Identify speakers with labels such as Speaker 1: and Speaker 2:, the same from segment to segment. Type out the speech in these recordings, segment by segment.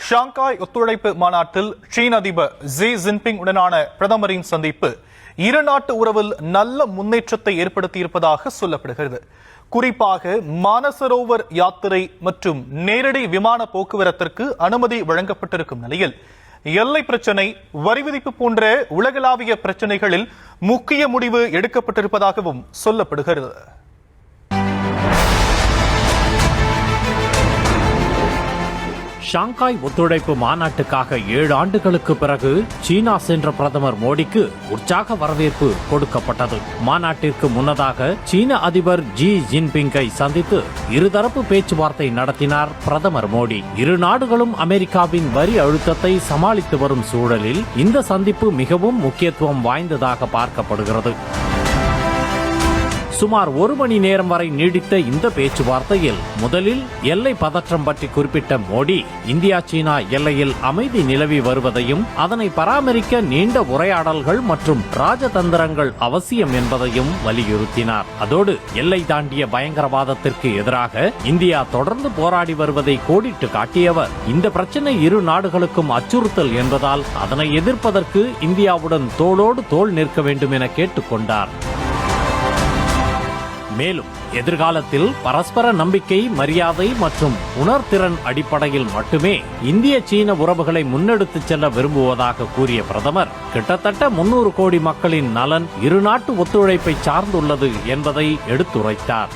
Speaker 1: Shanghai ஒத்துழைப்பு மாநாட்டில் சீன அதிபர் ஜி ஜின்பிங் உடனான பிரதமரின் சந்திப்பு இரு நாட்டு உறவில் நல்ல முன்னேற்றத்தை ஏற்படுத்தியிருப்பதாக சொல்லப்படுகிறது. குறிப்பாக மானசரோவர் யாத்திரை மற்றும் நேரடி விமான போக்குவரத்திற்கு அனுமதி வழங்கப்பட்டிருக்கும் நிலையில் எல்லை பிரச்சினை, வரி விதிப்பு போன்ற உலகளாவிய பிரச்சினைகளில் முக்கிய முடிவு எடுக்கப்பட்டிருப்பதாகவும் சொல்லப்படுகிறது.
Speaker 2: ஷாங்காய் ஒத்துழைப்பு மாநாட்டுக்காக 7 ஆண்டுகளுக்கு பிறகு சீனா சென்ற பிரதமர் மோடிக்கு உற்சாக வரவேற்பு கொடுக்கப்பட்டது. மாநாட்டிற்கு முன்னதாக சீன அதிபர் ஜி ஜின்பிங்கை சந்தித்து இருதரப்பு பேச்சுவார்த்தை நடத்தினார் பிரதமர் மோடி. இரு நாடுகளும் அமெரிக்காவின் வரி அழுத்தத்தை சமாளித்து வரும் சூழலில் இந்த சந்திப்பு மிகவும் முக்கியத்துவம் வாய்ந்ததாக பார்க்கப்படுகிறது. சுமார் 1 மணி நேரம் வரை நீடித்த இந்த பேச்சுவார்த்தையில் முதலில் எல்லை பதற்றம் பற்றி குறிப்பிட்ட மோடி, இந்தியா சீனா எல்லையில் அமைதி நிலவி வருவதையும் அதனை பராமரிக்க நீண்ட உரையாடல்கள் மற்றும் ராஜதந்திரங்கள் அவசியம் என்பதையும் வலியுறுத்தினார். அதோடு எல்லை தாண்டிய பயங்கரவாதத்திற்கு எதிராக இந்தியா தொடர்ந்து போராடி வருவதை கோடிட்டு காட்டியவர், இந்த பிரச்சனை இரு நாடுகளுக்கும் அச்சுறுத்தல் என்பதால் அதனை எதிர்ப்பதற்கு இந்தியாவுடன் தோளோடு தோள் நிற்க வேண்டும் என கேட்டுக்கொண்டார். மேலும் எதிர்காலத்தில் பரஸ்பர நம்பிக்கை, மரியாதை மற்றும் உணர்திறன் அடிப்படையில் மட்டுமே இந்திய சீன உறவுகளை முன்னெடுத்துச் செல்ல விரும்புவதாக கூறிய பிரதமர், கிட்டத்தட்ட 300 கோடி மக்களின் நலன் இரு நாட்டு ஒத்துழைப்பை சார்ந்துள்ளது என்பதை எடுத்துரைத்தார்.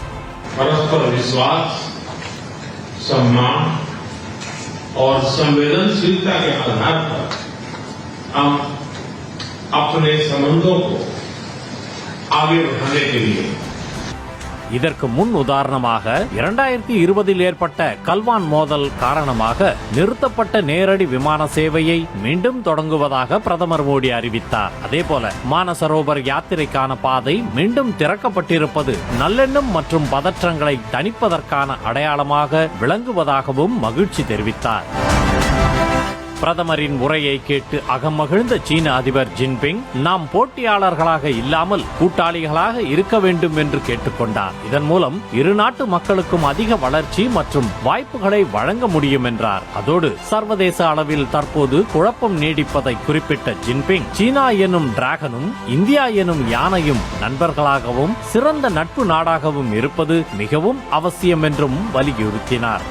Speaker 3: பரஸ்பர விசுவாஸ், सम्मान और संवेदनशीलता के आधार पर हम अपने संबंधों को आगे बढ़ाने के लिए
Speaker 2: இதற்கு முன் உதாரணமாக 2020 ஏற்பட்ட கல்வான் மோதல் காரணமாக நிறுத்தப்பட்ட நேரடி விமான சேவையை மீண்டும் தொடங்குவதாக பிரதமர் மோடி அறிவித்தார். அதேபோல மானசரோவர் யாத்திரைக்கான பாதை மீண்டும் திறக்கப்பட்டிருப்பது நல்லெண்ணம் மற்றும் பதற்றங்களை தணிப்பதற்கான அடையாளமாக விளங்குவதாகவும் மகிழ்ச்சி தெரிவித்தார். பிரதமரின் உரையை கேட்டு அகமகிழ்ந்த சீன அதிபர் ஜின்பிங், நாம் போட்டியாளர்களாக இல்லாமல் கூட்டாளிகளாக இருக்க வேண்டும் என்று கேட்டுக்கொண்டார். இதன் மூலம் இரு நாட்டு மக்களுக்கும் அதிக வளர்ச்சி மற்றும் வாய்ப்புகளை வழங்க முடியும் என்றார். அதோடு சர்வதேச அளவில் தற்போது குழப்பம் நீடிப்பதை குறிப்பிட்ட ஜின்பிங், சீனா எனும் டிராகனும் இந்தியா எனும் யானையும் நண்பர்களாகவும் சிறந்த நட்பு நாடாகவும் இருப்பது மிகவும் அவசியம் என்றும் வலியுறுத்தினார்.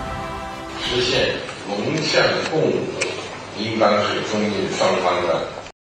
Speaker 4: 应当是中印双方的